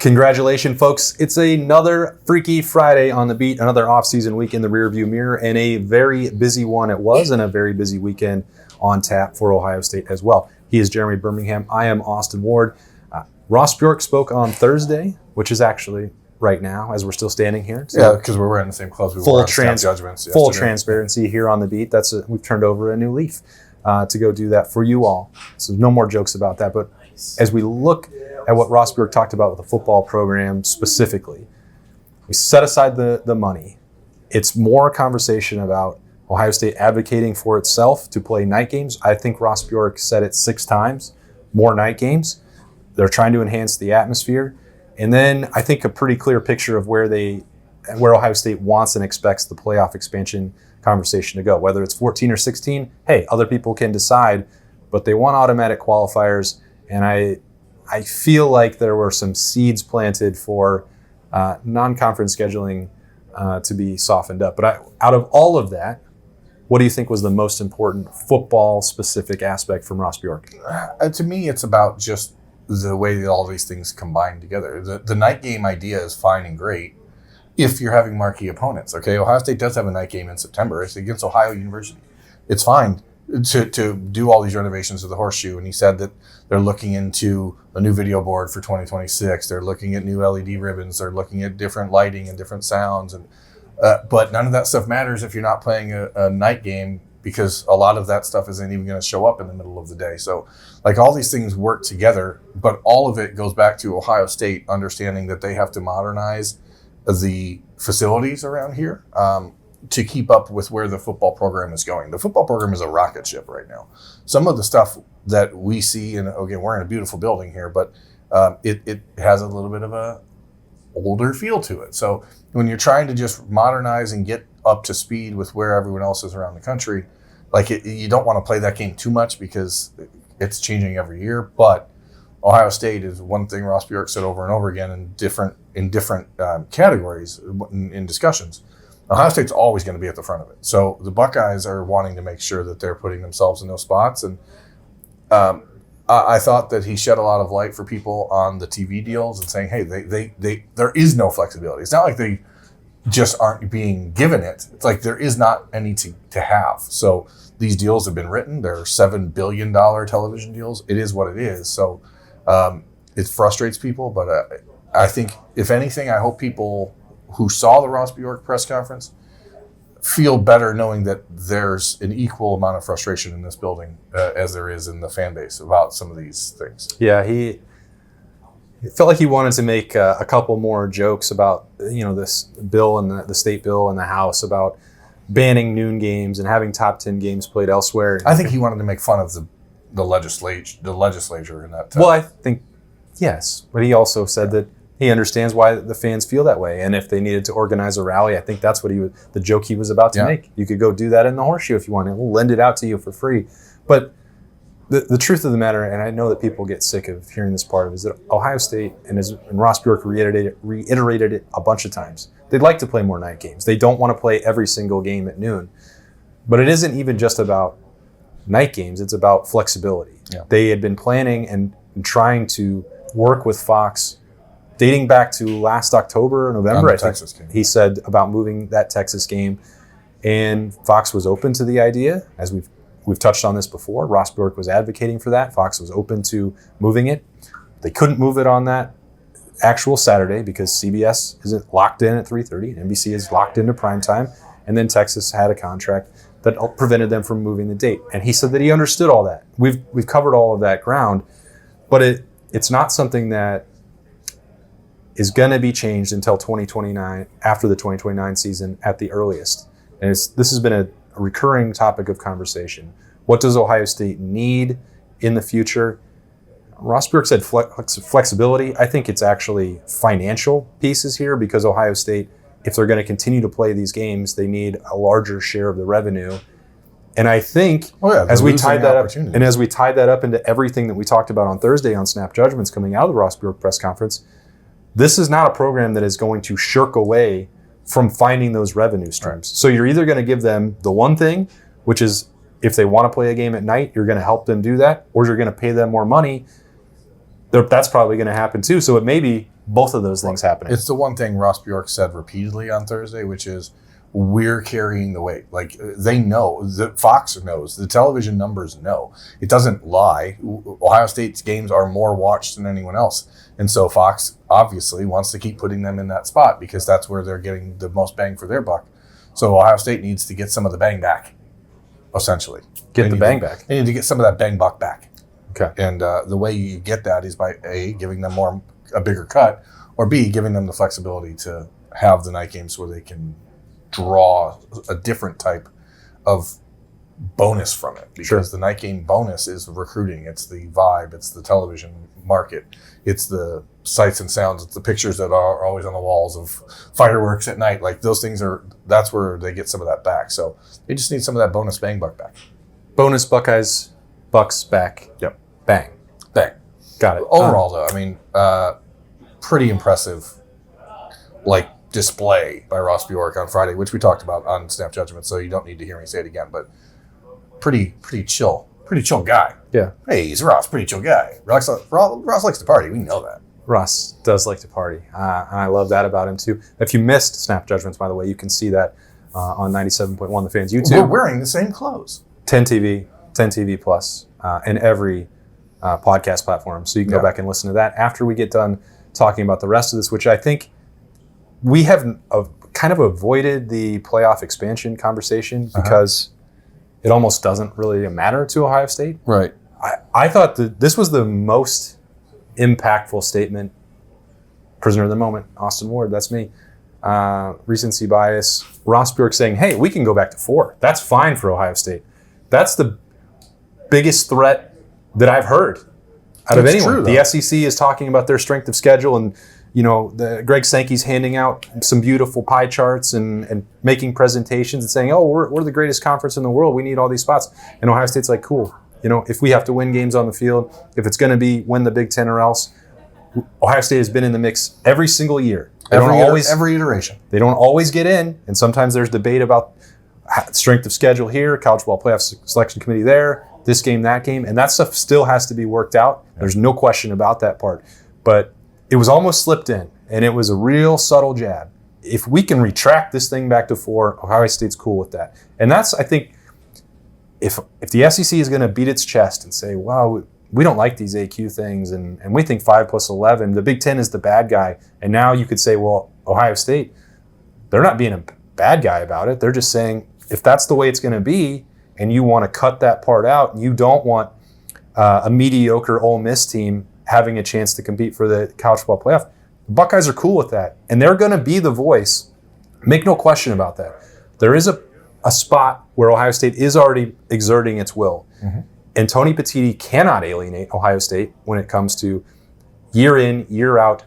Congratulations, folks. It's another Freaky Friday on the beat, another off-season week in the rearview mirror, and a very busy one it was, and a very busy weekend on tap for Ohio State as well. He is Jeremy Birmingham. I am Austin Ward. Ross Bjork spoke on Thursday, which is actually right now as we're still standing here. So yeah, because we're wearing the same clothes we wore on Snap Judgments yesterday. Full transparency here on the beat. We've turned over a new leaf to go do that for you all. So no more jokes about that. But as we look at what Ross Bjork talked about with the football program specifically, we set aside the money. It's more a conversation about Ohio State advocating for itself to play night games. I think Ross Bjork said it 6 times, more night games. They're trying to enhance the atmosphere. And then I think a pretty clear picture of where Ohio State wants and expects the playoff expansion conversation to go. Whether it's 14 or 16, hey, other people can decide, but they want automatic qualifiers. And I feel like there were some seeds planted for non-conference scheduling to be softened up. But out of all of that, what do you think was the most important football-specific aspect from Ross Bjork? To me, it's about just the way that all these things combine together. The night game idea is fine and great if you're having marquee opponents. Okay, Ohio State does have a night game in September. It's against Ohio University. It's fine to do all these renovations to the horseshoe. And he said that they're looking into a new video board for 2026. They're looking at new LED ribbons. They're looking at different lighting and different sounds. And but none of that stuff matters if you're not playing a night game, because a lot of that stuff isn't even going to show up in the middle of the day. So like all these things work together, but all of it goes back to Ohio State understanding that they have to modernize the facilities around here to keep up with where the football program is going. The football program is a rocket ship right now. Some of the stuff that we see, and again, we're in a beautiful building here, but it has a little bit of a older feel to it. So when you're trying to just modernize and get up to speed with where everyone else is around the country, you don't want to play that game too much because it's changing every year. But Ohio State is one thing Ross Bjork said over and over again in different categories in discussions. Ohio State's always going to be at the front of it. So the Buckeyes are wanting to make sure that they're putting themselves in those spots. And I thought that he shed a lot of light for people on the TV deals and saying, hey, there is no flexibility. It's not like they just aren't being given it. It's like there is not any to have. So these deals have been written. They're $7 billion television deals. It is what it is. So it frustrates people. But I think, if anything, I hope people who saw the Ross Bjork press conference feel better knowing that there's an equal amount of frustration in this building as there is in the fan base about some of these things. Yeah, he felt like he wanted to make a couple more jokes about this bill and the state bill in the House about banning noon games and having top 10 games played elsewhere. I think he wanted to make fun of the legislature in that time. Well, I think yes, but he also said that he understands why the fans feel that way, and if they needed to organize a rally, I think that's what the joke he was about to make. You could go do that in the horseshoe if you want. We'll lend it out to you for free. But the truth of the matter, and I know that people get sick of hearing this part of it, is that Ohio State, and Ross Bjork reiterated it a bunch of times, they'd like to play more night games. They don't want to play every single game at noon. But it isn't even just about night games. It's about flexibility. Yeah. They had been planning and trying to work with Fox dating back to last October or November, I think he said about moving that Texas game. And Fox was open to the idea, as we've touched on this before. Ross Bjork was advocating for that. Fox was open to moving it. They couldn't move it on that actual Saturday because CBS isn't locked in at 3:30. And NBC is locked into primetime. And then Texas had a contract that prevented them from moving the date. And he said that he understood all that. We've covered all of that ground. But it's not something that is going to be changed until 2029, after the 2029 season at the earliest. And this has been a recurring topic of conversation. What does Ohio State need in the future? Ross Bjork said flexibility. I think it's actually financial pieces here, because Ohio State, if they're going to continue to play these games, they need a larger share of the revenue. And I think as we tied that up into everything that we talked about on Thursday on Snap Judgments coming out of the Ross Bjork press conference, this is not a program that is going to shirk away from finding those revenue streams. So you're either going to give them the one thing, which is if they want to play a game at night, you're going to help them do that, or you're going to pay them more money. That's probably going to happen too. So it may be both of those things happening. It's the one thing Ross Bjork said repeatedly on Thursday, which is we're carrying the weight. Like they know, Fox knows, the television numbers know. It doesn't lie. Ohio State's games are more watched than anyone else. And so Fox obviously wants to keep putting them in that spot because that's where they're getting the most bang for their buck. So Ohio State needs to get some of the bang back, essentially. Get the bang back. They need to get some of that bang buck back. Okay. And the way you get that is by A, giving them a bigger cut, or B, giving them the flexibility to have the night games where they can draw a different type of bonus from it. Because the night game bonus is recruiting. It's the vibe. It's the television market. It's the sights and sounds. It's the pictures that are always on the walls of fireworks at night. Like those things that's where they get some of that back. So they just need some of that bonus bang buck back. Bonus Buckeyes, Bucks back. Yep. Bang. Bang. Got it. Overall, though, I mean, pretty impressive, display by Ross Bjork on Friday, which we talked about on Snap Judgment, so you don't need to hear me say it again. But pretty chill guy. Yeah. Hey, he's Ross, pretty chill guy. Ross likes to party. We know that. Ross does like to party, and I love that about him too. If you missed Snap Judgments, by the way, you can see that on 97.1 The Fan's YouTube. We're wearing the same clothes. 10 TV Plus, and every podcast platform. So you can go back and listen to that after we get done talking about the rest of this, which I think we have kind of avoided the playoff expansion conversation because it almost doesn't really matter to Ohio State. Right. I thought that this was the most impactful statement. Prisoner of the moment, Austin Ward, that's me. Recency bias. Ross Bjork saying, hey, we can go back to 4. That's fine for Ohio State. That's the biggest threat that I've heard out of anyone. True, the SEC is talking about their strength of schedule, and Greg Sankey's handing out some beautiful pie charts and making presentations and saying, oh, we're the greatest conference in the world. We need all these spots. And Ohio State's like, cool. If we have to win games on the field, if it's going to be win the Big Ten or else, Ohio State has been in the mix every single year. Every iteration. They don't always get in, and sometimes there's debate about strength of schedule here, college ball playoff selection committee there, this game, that game, and that stuff still has to be worked out. There's no question about that part. But it was almost slipped in, and it was a real subtle jab. If we can retract this thing back to 4, Ohio State's cool with that. And that's, I think, if the SEC is going to beat its chest and say, wow, we don't like these AQ things, and we think 5 plus 11, the Big Ten is the bad guy. And now you could say, well, Ohio State, they're not being a bad guy about it. They're just saying, if that's the way it's going to be, and you want to cut that part out, and you don't want a mediocre Ole Miss team having a chance to compete for the college football playoff, the Buckeyes are cool with that. And they're going to be the voice. Make no question about that. There is a spot where Ohio State is already exerting its will. Mm-hmm. And Tony Petitti cannot alienate Ohio State when it comes to year in, year out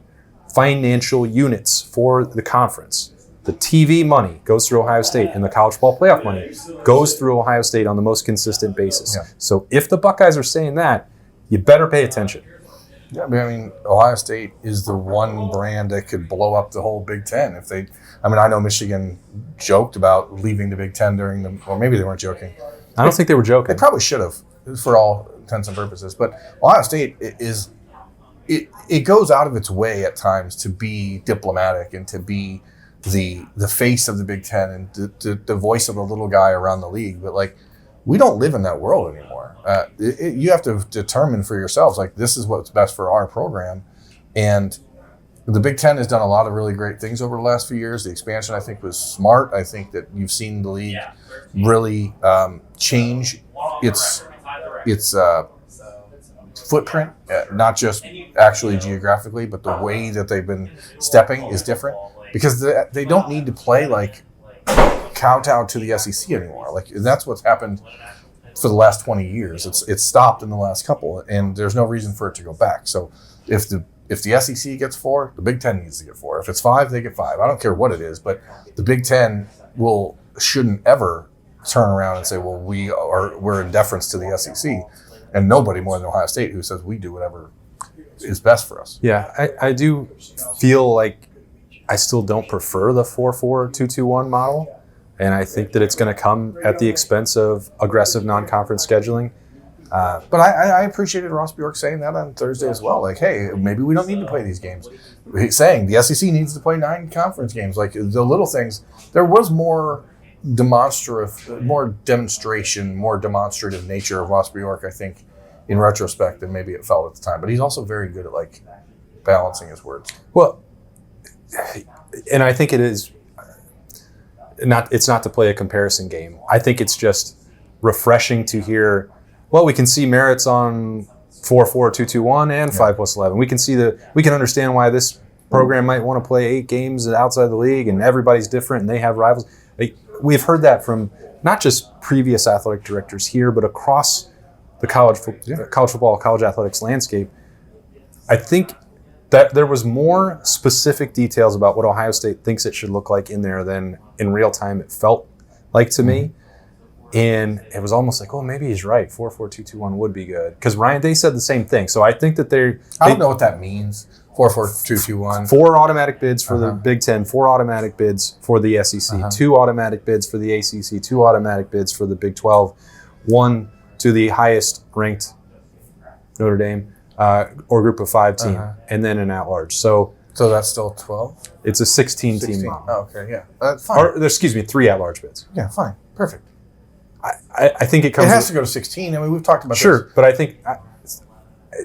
financial units for the conference. The TV money goes through Ohio State, and the college football playoff money goes through Ohio State on the most consistent basis. Yeah. So if the Buckeyes are saying that, you better pay attention. Yeah, I mean, Ohio State is the one brand that could blow up the whole Big Ten. I know Michigan joked about leaving the Big Ten or maybe they weren't joking. I don't think they were joking. They probably should have, for all intents and purposes. But Ohio State it goes out of its way at times to be diplomatic and to be the face of the Big Ten and the voice of the little guy around the league. But we don't live in that world anymore. You have to determine for yourselves, this is what's best for our program. And the Big Ten has done a lot of really great things over the last few years. The expansion, I think, was smart. I think that you've seen the league really change its footprint, not just actually geographically, but the way that they've been stepping is different because they don't need to play kowtow to the SEC anymore. That's what's happened for the last 20 years. It's stopped in the last couple, and there's no reason for it to go back. So if the SEC gets 4, the Big Ten needs to get 4. If it's 5, they get 5. I don't care what it is, but the Big Ten shouldn't ever turn around and say, well, we're in deference to the SEC, and nobody more than Ohio State who says we do whatever is best for us. Yeah, I do feel like I still don't prefer the 4-4, 2-2-1 model. And I think that it's going to come at the expense of aggressive non-conference scheduling. But I appreciated Ross Bjork saying that on Thursday as well. Hey, maybe we don't need to play these games. he's saying the SEC needs to play 9 conference games. Like the little things, there was more demonstrative nature of Ross Bjork, I think, in retrospect than maybe it felt at the time. But he's also very good at like balancing his words. Well, and I think it is it's not to play a comparison game. I think it's just refreshing to hear, well, we can see merits on 4-4-2-2-1 and 5+11. We can understand why this program might want to play 8 games outside the league, and everybody's different and they have rivals. We've heard that from not just previous athletic directors here, but across the college football, college athletics landscape. I think that there was more specific details about what Ohio State thinks it should look like in there than in real time it felt like to me. And it was almost like, oh, maybe he's right. 4-4-2-2-1 would be good. Because Ryan Day said the same thing. So I think that I don't know what that means. 4-4-2-2-1. 4 automatic bids for the Big Ten, 4 automatic bids for the SEC, 2 automatic bids for the ACC, 2 automatic bids for the Big 12, 1 to the highest ranked Notre Dame or group of 5 team, and then an at-large. So that's still 12? It's a 16-team model. Oh, okay, yeah. That's fine. 3 at-large bids. Yeah, fine. Perfect. I think it comes. It has to go to 16. I mean, we've talked about this. Sure, but I think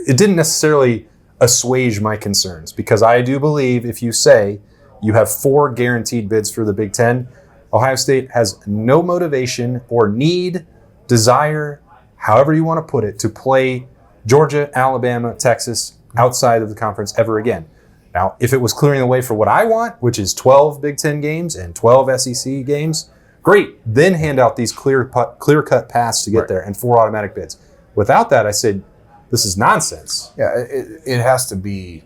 it didn't necessarily assuage my concerns, because I do believe if you say you have 4 guaranteed bids for the Big Ten, Ohio State has no motivation or need, desire, however you want to put it, to play Georgia, Alabama, Texas outside of the conference ever again. Now, if it was clearing the way for what I want, which is 12 Big Ten games and 12 SEC games, great. Then hand out these clear-cut paths to get there and 4 automatic bids. Without that, I said, this is nonsense. Yeah, it has to be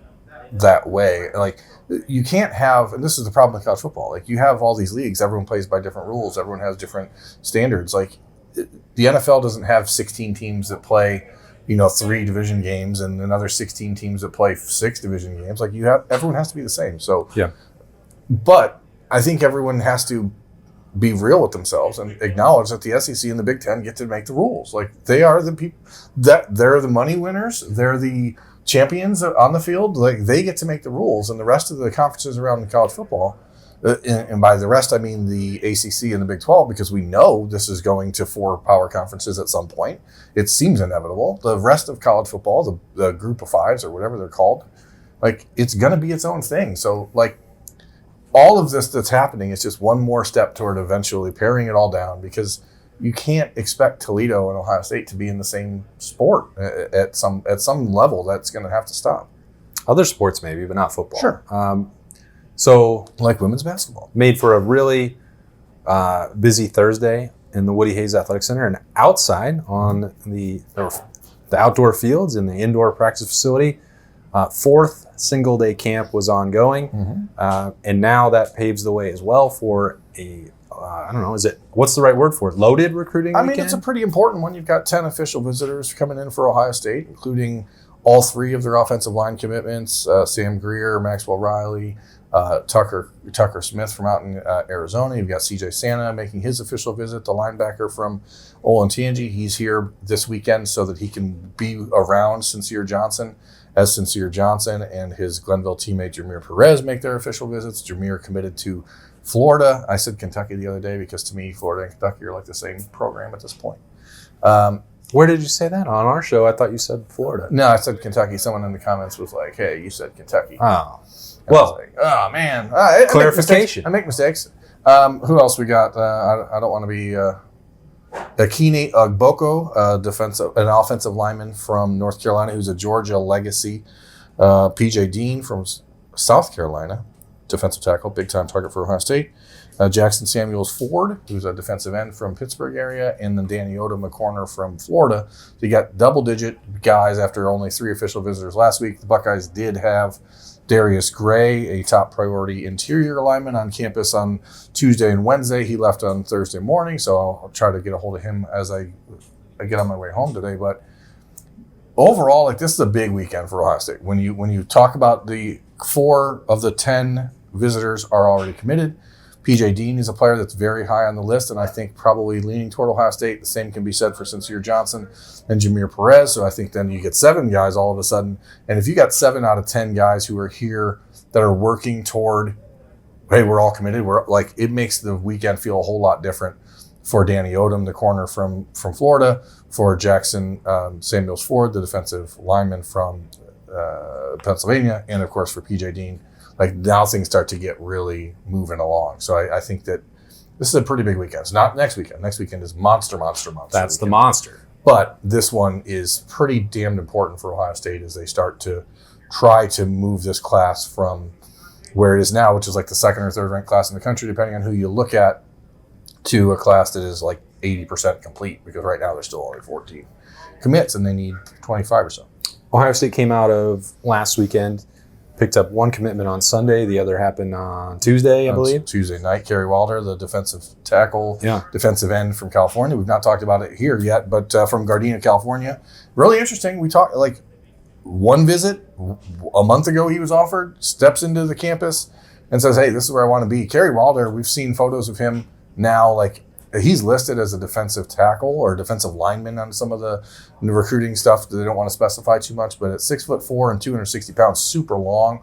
that way. Like, you can't have, and this is the problem with college football, like you have all these leagues, everyone plays by different rules, everyone has different standards. Like, the NFL doesn't have 16 teams that play 3 division games and another 16 teams that play 6 division games. Like, everyone has to be the same. So, yeah. But I think everyone has to be real with themselves and acknowledge that the SEC and the Big Ten get to make the rules. Like, they are the people they're the money winners. They're the champions on the field. Like, they get to make the rules, and the rest of the conferences around the college football, and by the rest I mean the ACC and the Big 12, because we know this is going to 4 power conferences at some point. It seems inevitable. The rest of college football, the group of 5s or whatever they're called, like, it's going to be its own thing. So, like, all of this that's happening is just one more step toward eventually paring it all down, because you can't expect Toledo and Ohio State to be in the same sport at some level. That's going to have to stop. Other sports maybe, but not football. Sure. So, like women's basketball, made for a really busy Thursday in the Woody Hayes Athletic Center, and outside on the outdoor fields in the indoor practice facility. 4th single-day camp was ongoing, and now that paves the way as well for a, I don't know, what's the right word for it? Loaded recruiting weekend? I mean, it's a pretty important one. You've got 10 official visitors coming in for Ohio State, including all 3 of their offensive line commitments, Sam Greer, Maxwell Riley, Tucker Smith from out in Arizona. You've got CJ Santa making his official visit, the linebacker from Olentangy. He's here this weekend so that he can be around Sincere Johnson, as Sincere Johnson and his Glenville teammate Jameer Perez make their official visits. Jameer committed to Florida. I said Kentucky the other day because to me, Florida and Kentucky are like the same program at this point. Where did you say that? On our show, I thought you said Florida. No, I said Kentucky. Someone in the comments was like, hey, you said Kentucky. Oh. And well, I was like, oh, man. Clarification. I make mistakes. Who else we got? I don't want to be... Akine Ugboko, an offensive lineman from North Carolina who's a Georgia legacy. PJ Dean from South Carolina, defensive tackle, big-time target for Ohio State. Jackson Samuels Ford, who's a defensive end from Pittsburgh area, and then Danny Odom, a corner from Florida. So you got double-digit guys after only 3 official visitors last week. The Buckeyes did have Darius Gray, a top priority interior lineman, on campus on Tuesday and Wednesday. He left on Thursday morning, so I'll try to get a hold of him as I get on my way home today. But overall, like, this is a big weekend for Ohio State. When you talk about the 4 of the 10 visitors are already committed, PJ Dean is a player that's very high on the list, and I think probably leaning toward Ohio State. The same can be said for Sincere Johnson and Jameer Perez. So I think then you get 7 guys all of a sudden. And if you got 7 out of 10 guys who are here that are working toward, hey, we're all committed. We're like, it makes the weekend feel a whole lot different for Danny Odom, the corner from Florida, for Jackson Samuels Ford, the defensive lineman from Pennsylvania, and of course for PJ Dean. Like, now things start to get really moving along. So I think that this is a pretty big weekend. It's not next weekend. Next weekend is monster. That's weekend. the monster. But this one is pretty damned important for Ohio State as they start to try to move this class from where it is now, which is like the second or third ranked class in the country, depending on who you look at, to a class that is like 80% complete, because right now there's still only 14 commits and they need 25 or so. Ohio State came out of last weekend, picked up one commitment on Sunday. The other happened on Tuesday, I believe. Tuesday night, Kerry Wilder, the defensive tackle, Yeah. defensive end from California. We've not talked about it here yet, but from Gardena, California. Really interesting. We talked, like, one visit a month ago he was offered, steps into the campus and says, hey, this is where I want to be. Kerry Wilder, we've seen photos of him now, like, he's listed as a defensive tackle or defensive lineman on some of the recruiting stuff that they don't want to specify too much, but at 6'4" and 260 pounds, super long,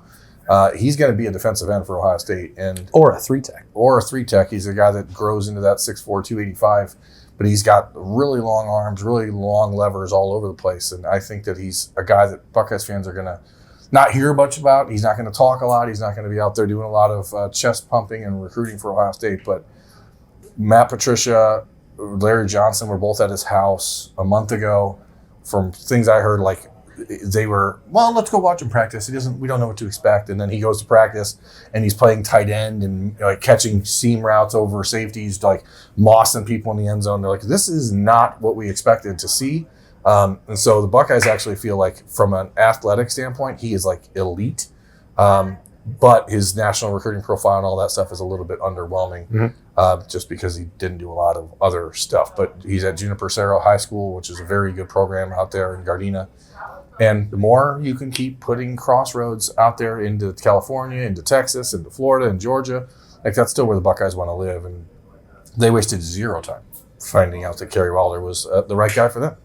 he's going to be a defensive end for Ohio State. Or a 3-tech. He's a guy that grows into that 6'4", 285, but he's got really long arms, really long levers all over the place. And I think that he's a guy that Buckeyes fans are going to not hear much about. He's not going to talk a lot. He's not going to be out there doing a lot of chest pumping and recruiting for Ohio State, but Matt Patricia, Larry Johnson were both at his house a month ago. From things I heard, like, they were, well, let's go watch him practice. We don't know what to expect. And then he goes to practice and he's playing tight end and like catching seam routes over safeties, like mossing people in the end zone. They're like, this is not what we expected to see. And so the Buckeyes actually feel like, from an athletic standpoint, he is like elite. But his national recruiting profile and all that stuff is a little bit underwhelming, just because he didn't do a lot of other stuff. But he's at Juniper Cerro High School, which is a very good program out there in Gardena. And the more you can keep putting crossroads out there into California, into Texas, into Florida, and Georgia, like, that's still where the Buckeyes want to live. And they wasted zero time finding out that Kerry Wilder was the right guy for them.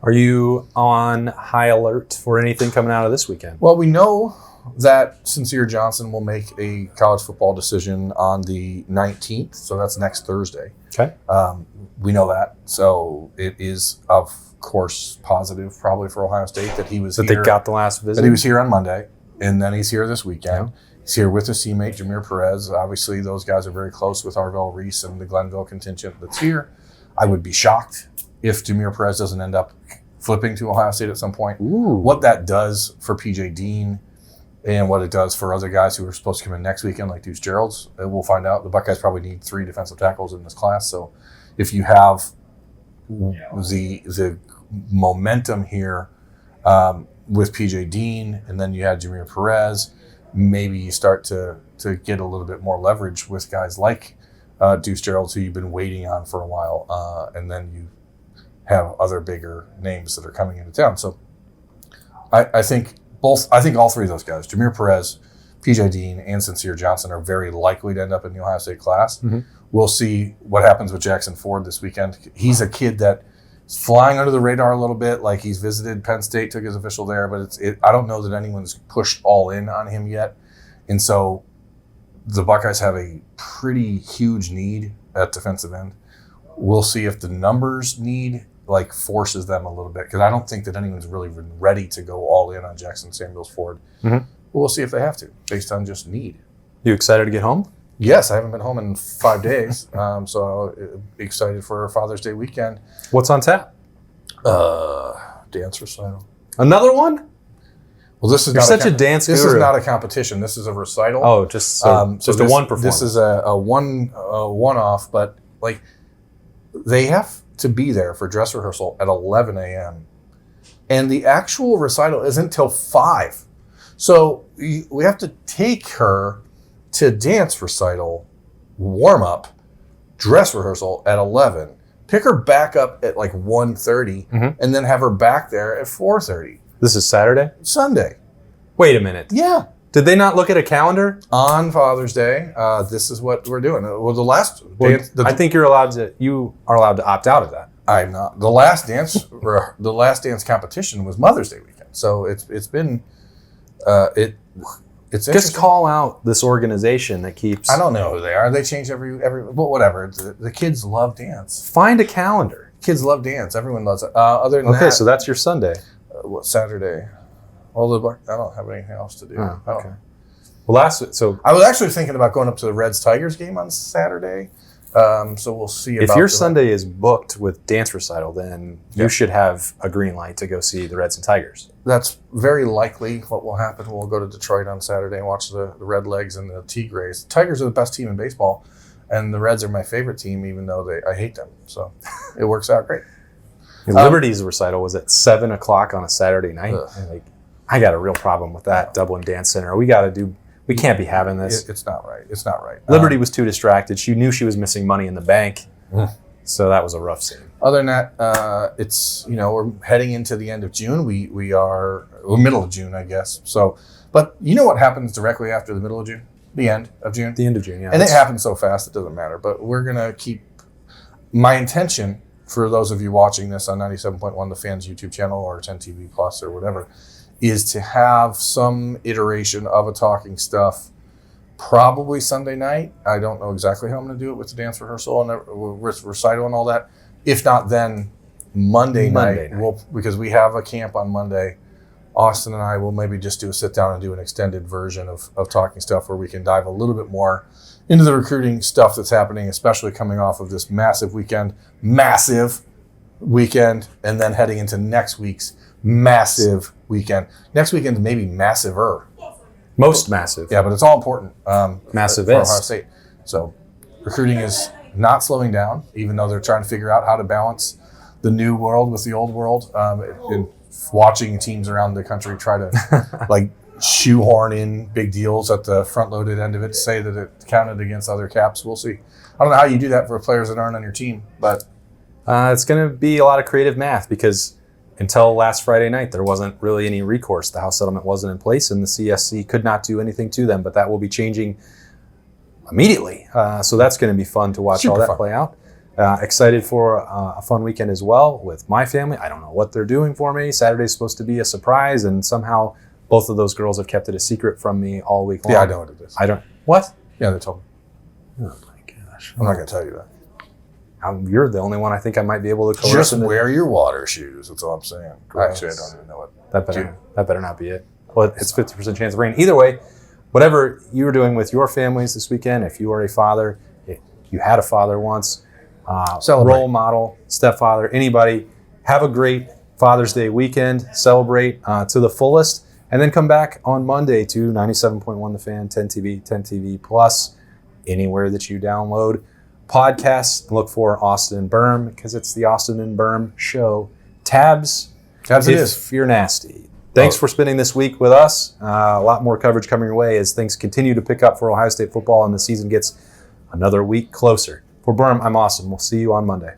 Are you on high alert for anything coming out of this weekend? Well, we know that Sincere Johnson will make a college football decision on the 19th, so that's next Thursday. Okay. We know that. So it is, of course, positive probably for Ohio State that he was that here. They got the last visit. That he was here on Monday, and then he's here this weekend. Yeah. He's here with his teammate, Jameer Perez. Obviously, those guys are very close with Arvell Reese and the Glenville contingent that's here. I would be shocked if Jameer Perez doesn't end up flipping to Ohio State at some point. Ooh. What that does for PJ Dean and what it does for other guys who are supposed to come in next weekend, like Deuce Gerald's, we'll find out. The Buckeyes probably need 3 defensive tackles in this class. So if you have the momentum here with PJ Dean, and then you had Jameer Perez, maybe you start to get a little bit more leverage with guys like Deuce Gerald's, who you've been waiting on for a while, and then you have other bigger names that are coming into town. So I think all 3 of those guys, Jameer Perez, PJ Dean, and Sincere Johnson, are very likely to end up in the Ohio State class. Mm-hmm. We'll see what happens with Jackson Ford this weekend. He's a kid that is flying under the radar a little bit. Like, he's visited Penn State, took his official there, but I don't know that anyone's pushed all in on him yet. And so the Buckeyes have a pretty huge need at defensive end. We'll see if the numbers need forces them a little bit, because I don't think that anyone's really been ready to go all in on Jackson Samuels Ford. Mm-hmm. But we'll see if they have to, based on just need. You excited to get home? Yes, I haven't been home in 5 days, so excited for Father's Day weekend. What's on tap? Dance recital. Another one? Well, this is You're such a dance guru. This is not a competition. This is a recital. Oh, just a one performance. This is a one-off, but they have to be there for dress rehearsal at 11 a.m. And the actual recital isn't till 5. So we have to take her to dance recital, warm up, dress rehearsal at 11, pick her back up at 1:30, and then have her back there at 4:30. This is Saturday? Sunday. Wait a minute. Yeah. Did they not look at a calendar? On Father's Day, this is what we're doing. Well, I think you are allowed to opt out of that. I'm not. The last dance competition was Mother's Day weekend. So it's been it's just call out this organization that keeps. I don't know who they are. They change every but whatever. The kids love dance. Find a calendar. Kids love dance. Everyone loves it. Other than that, okay, so that's your Sunday. What Saturday? Well, I don't have anything else to do. Oh, okay. Well, so I was actually thinking about going up to the Reds-Tigers game on Saturday. So we'll see. If your Sunday is booked with dance recital, then you should have a green light to go see the Reds and Tigers. That's very likely what will happen. We'll go to Detroit on Saturday and watch the Redlegs and the Tigres. The Tigers are the best team in baseball, and the Reds are my favorite team, even though I hate them. So it works out great. Liberty's recital was at 7 o'clock on a Saturday night. I got a real problem with that. Dublin Dance Center. We can't be having this. It's not right. It's not right. Liberty was too distracted. She knew she was missing money in the bank. So that was a rough scene. Other than that, it's, we're heading into the end of June. We are middle of June, I guess. So, but you know what happens directly after the middle of June? The end of June. The end of June, yeah. And it happens so fast, it doesn't matter. But we're going to keep my intention for those of you watching this on 97.1, the Fans YouTube channel, or 10 TV Plus or whatever, is to have some iteration of a Talking Stuff probably Sunday night. I don't know exactly how I'm going to do it with the dance rehearsal and recital and all that. If not, then Monday night. Because we have a camp on Monday. Austin and I will maybe just do a sit down and do an extended version of Talking Stuff where we can dive a little bit more into the recruiting stuff that's happening, especially coming off of this massive weekend, and then heading into next week's massive weekend. Next weekend maybe massiver. Most massive. Yeah, but it's all important. Massive for Ohio State. So recruiting is not slowing down, even though they're trying to figure out how to balance the new world with the old world. And watching teams around the country try to shoehorn in big deals at the front-loaded end of it to say that it counted against other caps. We'll see. I don't know how you do that for players that aren't on your team, but it's going to be a lot of creative math because until last Friday night, there wasn't really any recourse. The House settlement wasn't in place, and the CSC could not do anything to them. But that will be changing immediately. So that's going to be fun to watch all that play out. Excited for a fun weekend as well with my family. I don't know what they're doing for me. Saturday's supposed to be a surprise, and somehow both of those girls have kept it a secret from me all week long. Yeah, I know what it is. I don't. What? Yeah, they told me. Oh my gosh! I'm not going to tell you that. You're the only one I think I might be able to coerce. Just wear your water shoes. That's all I'm saying. Gross. Actually, I don't even know what. That better not be it. Well, it's 50% chance of rain. Either way, whatever you were doing with your families this weekend, if you are a father, if you had a father once, role model, stepfather, anybody, have a great Father's Day weekend. Celebrate to the fullest. And then come back on Monday to 97.1 The Fan, 10 TV, 10 TV Plus, anywhere that you download podcasts. Look for Austin Birm because it's the Austin Birm Show. Tabs it is. If you're nasty. Thanks for spending this week with us. A lot more coverage coming your way as things continue to pick up for Ohio State football and the season gets another week closer. For Birm, I'm Austin. We'll see you on Monday.